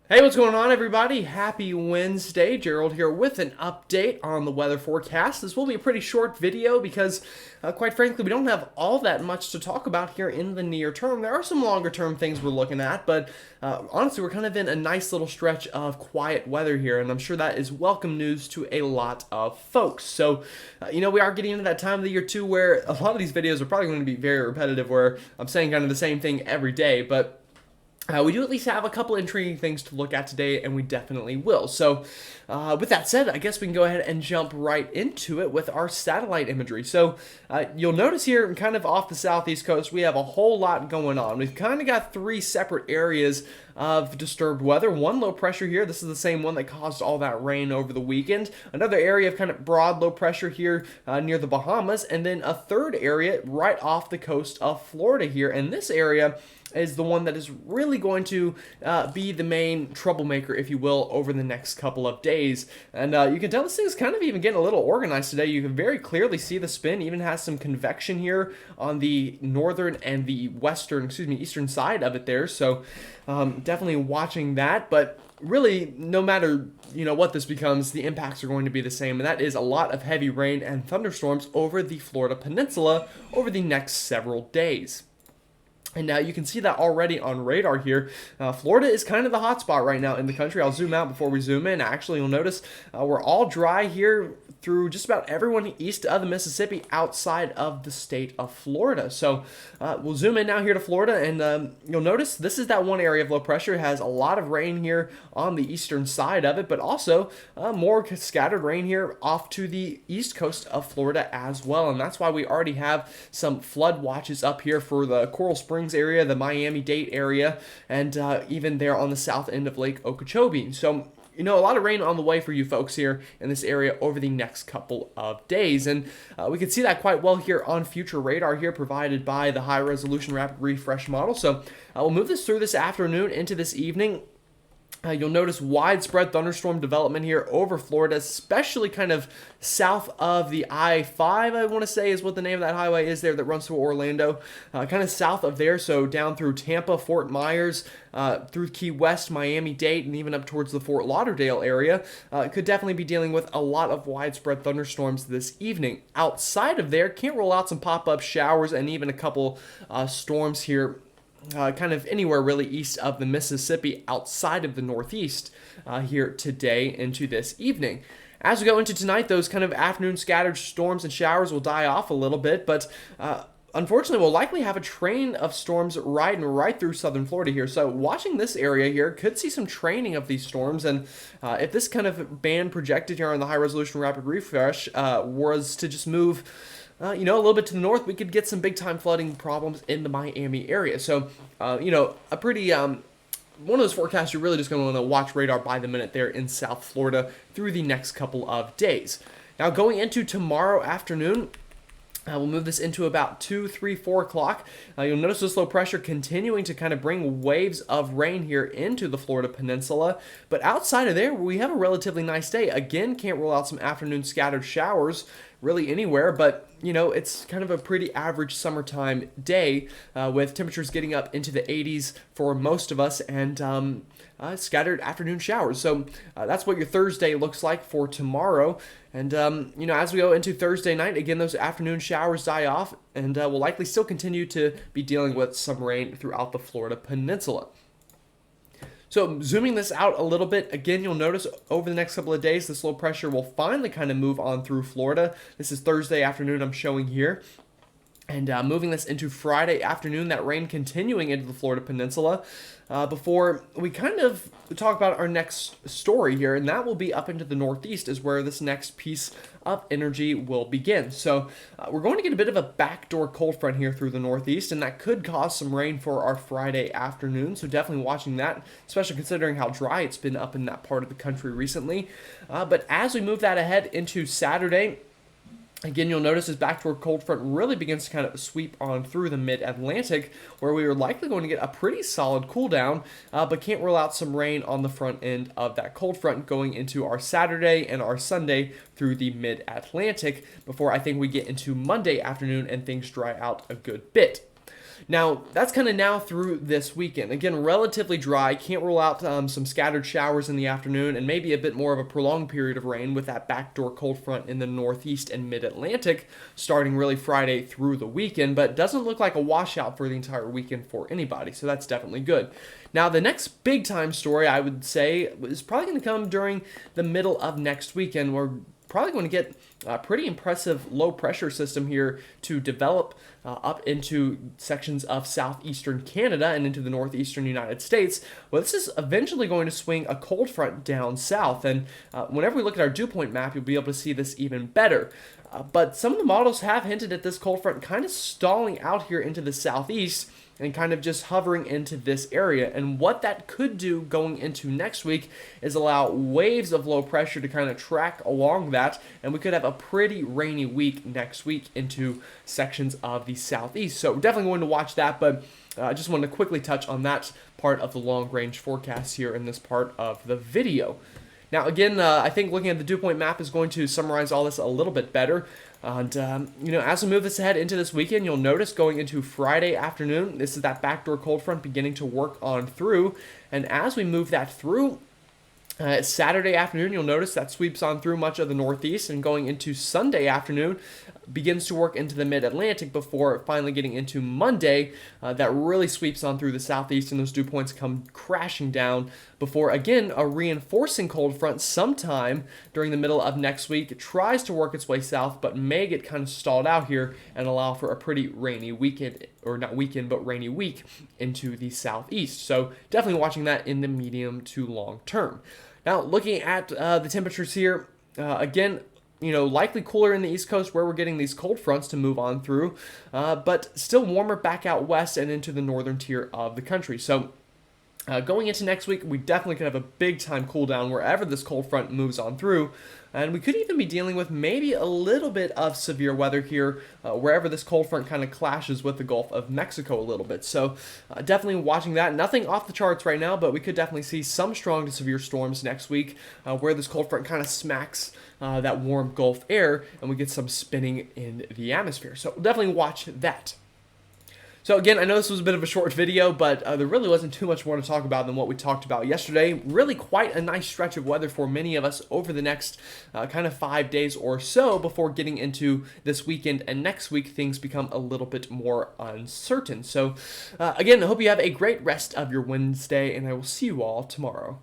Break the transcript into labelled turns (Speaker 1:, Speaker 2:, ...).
Speaker 1: Hey, what's going on, everybody? Happy Wednesday. Gerald here with an update on the weather forecast. This will be a pretty short video because, quite frankly, we don't have all that much to talk about here in the near term. There are some longer term things we're looking at, but honestly, we're kind of in a nice little stretch of quiet weather here, and I'm sure that is welcome news to a lot of folks. So, we are getting into that time of the year, too, where a lot of these videos are probably going to be very repetitive, where I'm saying kind of the same thing every day, but we do at least have a couple intriguing things to look at today, and we definitely will. So, with that said, I guess we can go ahead and jump right into it with our satellite imagery. So, you'll notice here, kind of off the southeast coast, we have a whole lot going on. We've kind of got three separate areas of disturbed weather. One low pressure here. This is the same one that caused all that rain over the weekend. Another area of kind of broad low pressure here near the Bahamas. And then a third area right off the coast of Florida here. And this area is the one that is really going to be the main troublemaker, if you will, over the next couple of days. And you can tell this thing is kind of even getting a little organized today. You can very clearly see the spin even has some convection here on the northern and the eastern side of it there. So definitely watching that. But really, no matter what this becomes, the impacts are going to be the same, and that is a lot of heavy rain and thunderstorms over the Florida Peninsula over the next several days. And now you can see that already on radar here. Florida is kind of the hot spot right now in the country. I'll zoom out before we zoom in. Actually, you'll notice we're all dry here through just about everyone east of the Mississippi outside of the state of Florida. So we'll zoom in now here to Florida, and you'll notice this is that one area of low pressure. It has a lot of rain here on the eastern side of it, but also more scattered rain here off to the east coast of Florida as well. And that's why we already have some flood watches up here for the Coral Springs area, the Miami-Dade area, and even there on the south end of Lake Okeechobee. So a lot of rain on the way for you folks here in this area over the next couple of days. And we can see that quite well here on future radar here provided by the high resolution rapid refresh model. So we'll move this through this afternoon into this evening. You'll notice widespread thunderstorm development here over Florida, especially kind of south of the I-5, I want to say is what the name of that highway is there that runs through Orlando. Kind of south of there, so down through Tampa, Fort Myers, through Key West, Miami-Dade, and even up towards the Fort Lauderdale area. Could definitely be dealing with a lot of widespread thunderstorms this evening. Outside of there, can't rule out some pop-up showers and even a couple storms here kind of anywhere really east of the Mississippi outside of the Northeast here today into this evening. As we go into tonight, those kind of afternoon scattered storms and showers will die off a little bit, but unfortunately, we'll likely have a train of storms riding right through southern Florida here. So watching this area here could see some training of these storms. And if this kind of band projected here on the high resolution rapid refresh was to just move a little bit to the north, we could get some big-time flooding problems in the Miami area. So, a pretty one of those forecasts you're really just going to want to watch radar by the minute there in South Florida through the next couple of days. Now, going into tomorrow afternoon, we'll move this into about 2, 3, 4 o'clock. You'll notice this low pressure continuing to kind of bring waves of rain here into the Florida Peninsula. But outside of there, we have a relatively nice day. Again, can't rule out some afternoon scattered showers really anywhere, but it's kind of a pretty average summertime day with temperatures getting up into the 80s for most of us and scattered afternoon showers. So that's what your Thursday looks like for tomorrow. And, as we go into Thursday night, again, those afternoon showers die off, and we'll likely still continue to be dealing with some rain throughout the Florida Peninsula. So zooming this out a little bit, again, you'll notice over the next couple of days, this low pressure will finally kind of move on through Florida. This is Thursday afternoon I'm showing here. And moving this into Friday afternoon, that rain continuing into the Florida Peninsula before we kind of talk about our next story here, and that will be up into the Northeast is where this next piece of energy will begin. So we're going to get a bit of a backdoor cold front here through the Northeast, and that could cause some rain for our Friday afternoon, so definitely watching that, especially considering how dry it's been up in that part of the country recently. But as we move that ahead into Saturday, again, you'll notice this backdoor cold front really begins to kind of sweep on through the mid-Atlantic, where we are likely going to get a pretty solid cool down, but can't rule out some rain on the front end of that cold front going into our Saturday and our Sunday through the mid-Atlantic before I think we get into Monday afternoon and things dry out a good bit. Now, that's kind of now through this weekend. Again, relatively dry. Can't rule out some scattered showers in the afternoon and maybe a bit more of a prolonged period of rain with that backdoor cold front in the northeast and mid-Atlantic starting really Friday through the weekend, but doesn't look like a washout for the entire weekend for anybody, so that's definitely good. Now, the next big time story, I would say, is probably going to come during the middle of next weekend. We're probably going to get a pretty impressive low pressure system here to develop up into sections of southeastern Canada and into the northeastern United States. Well, this is eventually going to swing a cold front down south, and whenever we look at our dew point map, you'll be able to see this even better. But some of the models have hinted at this cold front kind of stalling out here into the southeast and kind of just hovering into this area. And what that could do going into next week is allow waves of low pressure to kind of track along that, and we could have a pretty rainy week next week into sections of the southeast. So we're definitely going to watch that, but I just wanted to quickly touch on that part of the long-range forecast here in this part of the video. Now, again, I think looking at the dew point map is going to summarize all this a little bit better. And, as we move this ahead into this weekend, you'll notice going into Friday afternoon, this is that backdoor cold front beginning to work on through. And as we move that through, Saturday afternoon, you'll notice that sweeps on through much of the northeast, and going into Sunday afternoon, begins to work into the mid-Atlantic before finally getting into Monday. That really sweeps on through the southeast, and those dew points come crashing down before, again, a reinforcing cold front sometime during the middle of next week. It tries to work its way south, but may get kind of stalled out here and allow for a pretty rainy weekend, or not weekend, but rainy week into the southeast. So definitely watching that in the medium to long term. Now, looking at the temperatures here, again, likely cooler in the East Coast where we're getting these cold fronts to move on through, but still warmer back out west and into the northern tier of the country. So going into next week, we definitely could have a big time cool down wherever this cold front moves on through. And we could even be dealing with maybe a little bit of severe weather here wherever this cold front kind of clashes with the Gulf of Mexico a little bit. So definitely watching that. Nothing off the charts right now, but we could definitely see some strong to severe storms next week where this cold front kind of smacks that warm Gulf air and we get some spinning in the atmosphere. So we'll definitely watch that. So again, I know this was a bit of a short video, but there really wasn't too much more to talk about than what we talked about yesterday. Really quite a nice stretch of weather for many of us over the next kind of 5 days or so before getting into this weekend, and next week things become a little bit more uncertain. So again, I hope you have a great rest of your Wednesday, and I will see you all tomorrow.